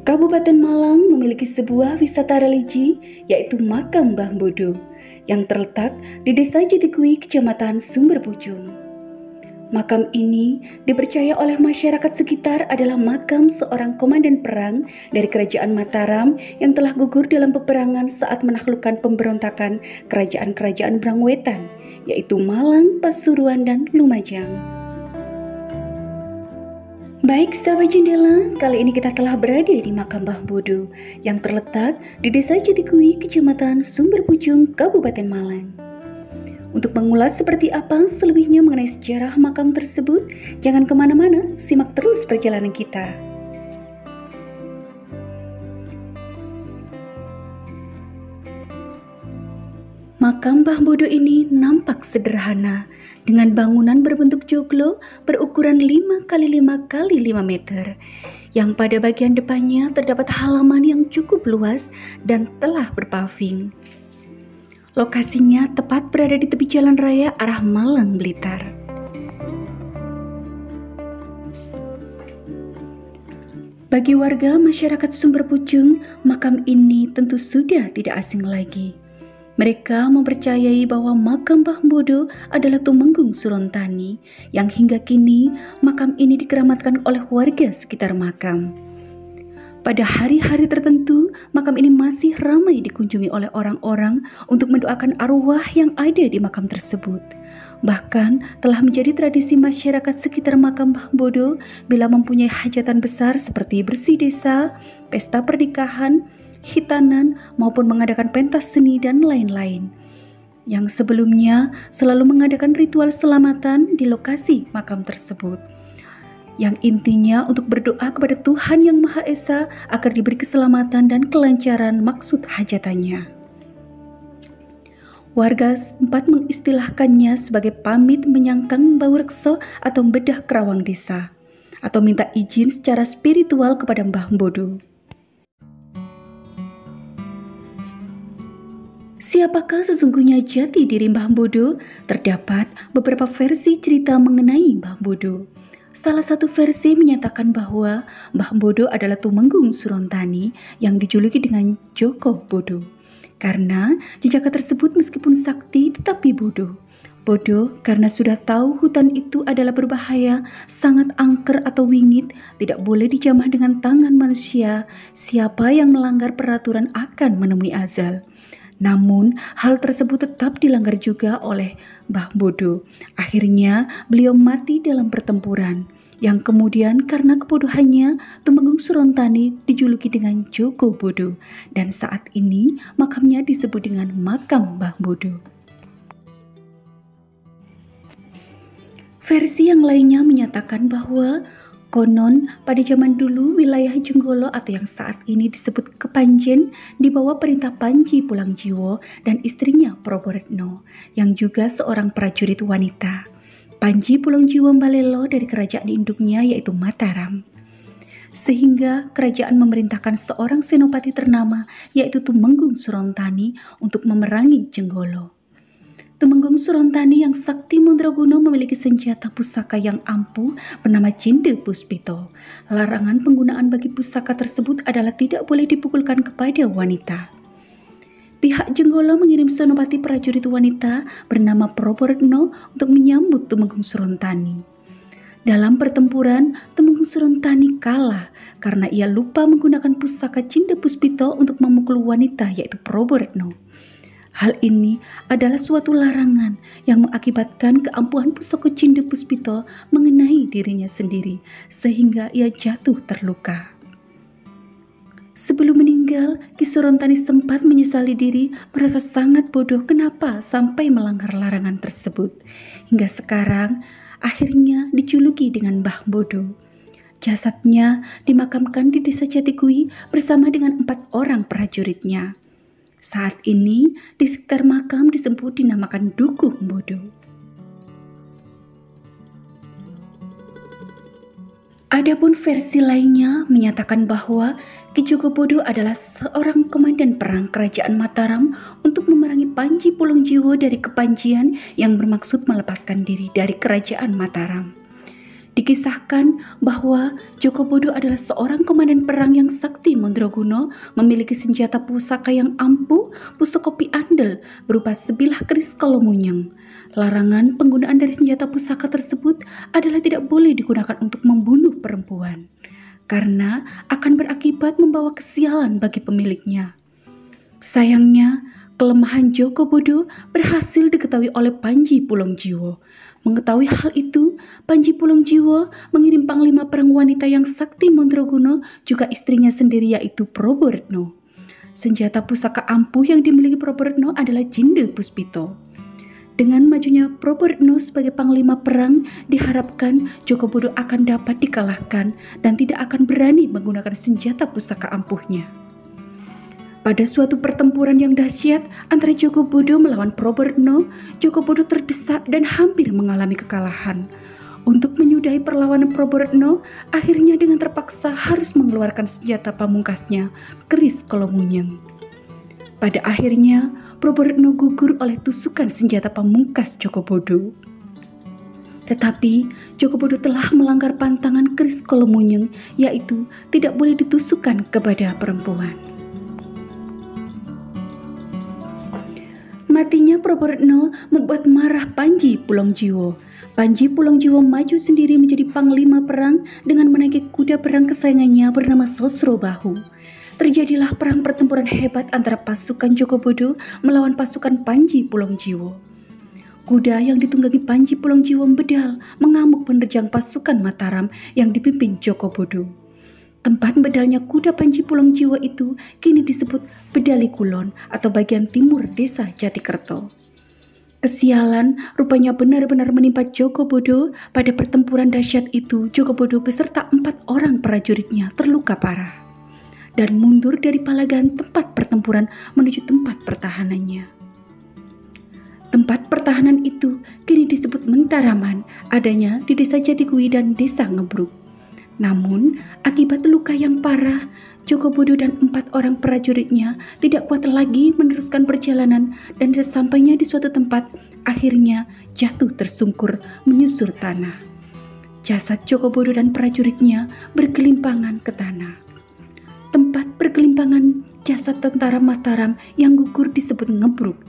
Kabupaten Malang memiliki sebuah wisata religi, yaitu Makam Mbah Bodo, yang terletak di Desa Jatikui, Kecamatan Sumber Pucung. Makam ini dipercaya oleh masyarakat sekitar adalah makam seorang komandan perang dari Kerajaan Mataram yang telah gugur dalam peperangan saat menaklukkan pemberontakan kerajaan-kerajaan Brangwetan, yaitu Malang, Pasuruan, dan Lumajang. Baik sahabat jendela, kali ini kita telah berada di Makam Mbah Bodo yang terletak di Desa Jatikui, Kecamatan Sumber Pucung, Kabupaten Malang. Untuk mengulas seperti apa selebihnya mengenai sejarah makam tersebut, jangan kemana-mana, simak terus perjalanan kita. Makam Mbah Bodo ini nampak sederhana, dengan bangunan berbentuk joglo berukuran 5 x 5 x 5 meter, yang pada bagian depannya terdapat halaman yang cukup luas dan telah berpaving. Lokasinya tepat berada di tepi jalan raya arah Malang, Blitar. Bagi warga masyarakat Sumber Pucung, makam ini tentu sudah tidak asing lagi. Mereka mempercayai bahwa makam Mbah Bodo adalah Tumenggung Surontani yang hingga kini makam ini dikeramatkan oleh warga sekitar makam. Pada hari-hari tertentu, makam ini masih ramai dikunjungi oleh orang-orang untuk mendoakan arwah yang ada di makam tersebut. Bahkan telah menjadi tradisi masyarakat sekitar makam Mbah Bodo bila mempunyai hajatan besar seperti bersih desa, pesta pernikahan, khitanan, maupun mengadakan pentas seni dan lain-lain. Yang sebelumnya selalu mengadakan ritual selamatan di lokasi makam tersebut, yang intinya untuk berdoa kepada Tuhan Yang Maha Esa agar diberi keselamatan dan kelancaran maksud hajatannya. Warga sempat mengistilahkannya sebagai pamit menyangkang bau rekso atau bedah kerawang desa, atau minta izin secara spiritual kepada Mbah Bodo. Siapakah sesungguhnya jati diri Mbah Bodo? Terdapat beberapa versi cerita mengenai Mbah Bodo. Salah satu versi menyatakan bahwa Mbah Bodo adalah Tumenggung Surontani yang dijuluki dengan Joko Bodo. Karena jejaka tersebut meskipun sakti tetapi bodoh. Bodoh karena sudah tahu hutan itu adalah berbahaya, sangat angker atau wingit, tidak boleh dijamah dengan tangan manusia. Siapa yang melanggar peraturan akan menemui azal. Namun, hal tersebut tetap dilanggar juga oleh Mbah Bodo. Akhirnya, beliau mati dalam pertempuran, yang kemudian karena kebodohannya, Tumenggung Surontani dijuluki dengan Joko Bodo, dan saat ini makamnya disebut dengan Makam Mbah Bodo. Versi yang lainnya menyatakan bahwa konon pada zaman dulu wilayah Jenggolo atau yang saat ini disebut Kepanjen di bawah perintah Panji Pulangjiwo dan istrinya Proboretno yang juga seorang prajurit wanita. Panji Pulangjiwo Mbalelo dari kerajaan induknya yaitu Mataram. Sehingga kerajaan memerintahkan seorang senopati ternama yaitu Tumenggung Surontani untuk memerangi Jenggolo. Tumenggung Surontani yang sakti mandraguna memiliki senjata pusaka yang ampuh bernama Cinde Puspito. Larangan penggunaan bagi pusaka tersebut adalah tidak boleh dipukulkan kepada wanita. Pihak Jenggolo mengirim senopati prajurit wanita bernama Proboretno untuk menyambut Tumenggung Surontani. Dalam pertempuran, Tumenggung Surontani kalah karena ia lupa menggunakan pusaka Cinde Puspito untuk memukul wanita yaitu Proboretno. Hal ini adalah suatu larangan yang mengakibatkan keampuhan pusaka Cinde Puspito mengenai dirinya sendiri sehingga ia jatuh terluka. Sebelum meninggal, Ki Surontani sempat menyesali diri, merasa sangat bodoh kenapa sampai melanggar larangan tersebut. Hingga sekarang, akhirnya dijuluki dengan Mbah Bodo. Jasadnya dimakamkan di Desa Jatikui bersama dengan 4 orang prajuritnya. Saat ini di sekitar makam disebut dinamakan Dukuh Bodo. Adapun versi lainnya menyatakan bahwa Ki Joko Bodo adalah seorang komandan perang kerajaan Mataram untuk memerangi Panji Pulangjiwo dari Kepanjian yang bermaksud melepaskan diri dari kerajaan Mataram. Dikisahkan bahwa Jogobodo adalah seorang komandan perang yang sakti mandraguna, memiliki senjata pusaka yang ampuh, pusakopi andal berupa sebilah keris kolomunyeng. Larangan penggunaan dari senjata pusaka tersebut adalah tidak boleh digunakan untuk membunuh perempuan, karena akan berakibat membawa kesialan bagi pemiliknya. Sayangnya, kelemahan Jogobodo berhasil diketahui oleh Panji Pulongjiwo. Mengetahui hal itu, Panji Pulongjiwo mengirim panglima perang wanita yang sakti mandraguna, juga istrinya sendiri yaitu Proboretno. Senjata pusaka ampuh yang dimiliki Proboretno adalah Jinde Puspito. Dengan majunya Proboretno sebagai panglima perang, diharapkan Jogobodo akan dapat dikalahkan dan tidak akan berani menggunakan senjata pusaka ampuhnya. Pada suatu pertempuran yang dahsyat antara Jogobodo melawan Proboretno, Jogobodo terdesak dan hampir mengalami kekalahan. Untuk menyudahi perlawanan Proboretno, akhirnya dengan terpaksa harus mengeluarkan senjata pamungkasnya, keris kolomunyeng. Pada akhirnya, Proboretno gugur oleh tusukan senjata pamungkas Jogobodo. Tetapi Jogobodo telah melanggar pantangan keris kolomunyeng, yaitu tidak boleh ditusukkan kepada perempuan. Matinya Proboretno membuat marah Panji Pulongjiwo. Panji Pulongjiwo maju sendiri menjadi panglima perang dengan menaiki kuda perang kesayangannya bernama Sosrobahu. Terjadilah perang pertempuran hebat antara pasukan Jogobodo melawan pasukan Panji Pulongjiwo. Kuda yang ditunggangi Panji Pulongjiwo bedal mengamuk menerjang pasukan Mataram yang dipimpin Jogobodo. Tempat bedalnya kuda Panji Pulongjiwo itu kini disebut Bedali Kulon atau bagian timur desa Jatikerto. Kesialan rupanya benar-benar menimpa Jogobodo. Pada pertempuran dahsyat itu, Jogobodo beserta 4 orang prajuritnya terluka parah dan mundur dari palagan tempat pertempuran menuju tempat pertahanannya. Tempat pertahanan itu kini disebut Mentaraman, adanya di desa Jatikui dan desa Ngebruk. Namun, akibat luka yang parah, Jogobodo dan 4 orang prajuritnya tidak kuat lagi meneruskan perjalanan dan sesampainya di suatu tempat, akhirnya jatuh tersungkur menyusur tanah. Jasad Jogobodo dan prajuritnya bergelimpangan ke tanah. Tempat bergelimpangan jasad tentara Mataram yang gugur disebut Ngebruk.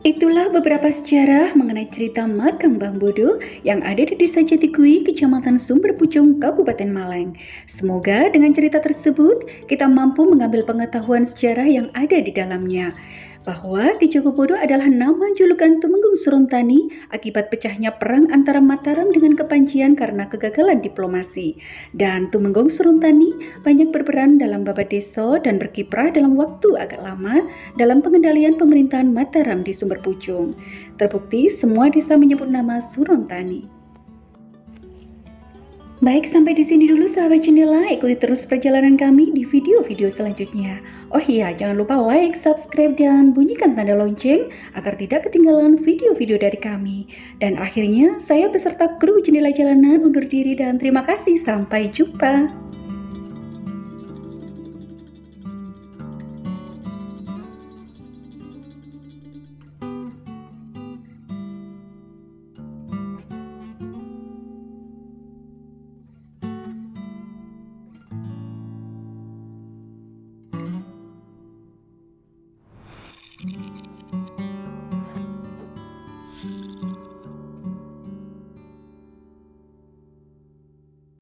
Itulah beberapa sejarah mengenai cerita makam Mbah Bodo yang ada di Desa Jatikui, Kecamatan Sumber Pucung, Kabupaten Malang. Semoga dengan cerita tersebut kita mampu mengambil pengetahuan sejarah yang ada di dalamnya. Bahwa Ki Jogobodo adalah nama julukan Tumenggung Surontani akibat pecahnya perang antara Mataram dengan Kepanjian karena kegagalan diplomasi. Dan Tumenggung Surontani banyak berperan dalam babat desa dan berkiprah dalam waktu agak lama dalam pengendalian pemerintahan Mataram di Sumber Pucung. Terbukti semua desa menyebut nama Surontani. Baik, sampai di sini dulu sahabat jendela. Ikuti terus perjalanan kami di video-video selanjutnya. Oh iya, jangan lupa like, subscribe, dan bunyikan tanda lonceng agar tidak ketinggalan video-video dari kami. Dan akhirnya, saya beserta kru Jendela Jalanan undur diri dan terima kasih. Sampai jumpa.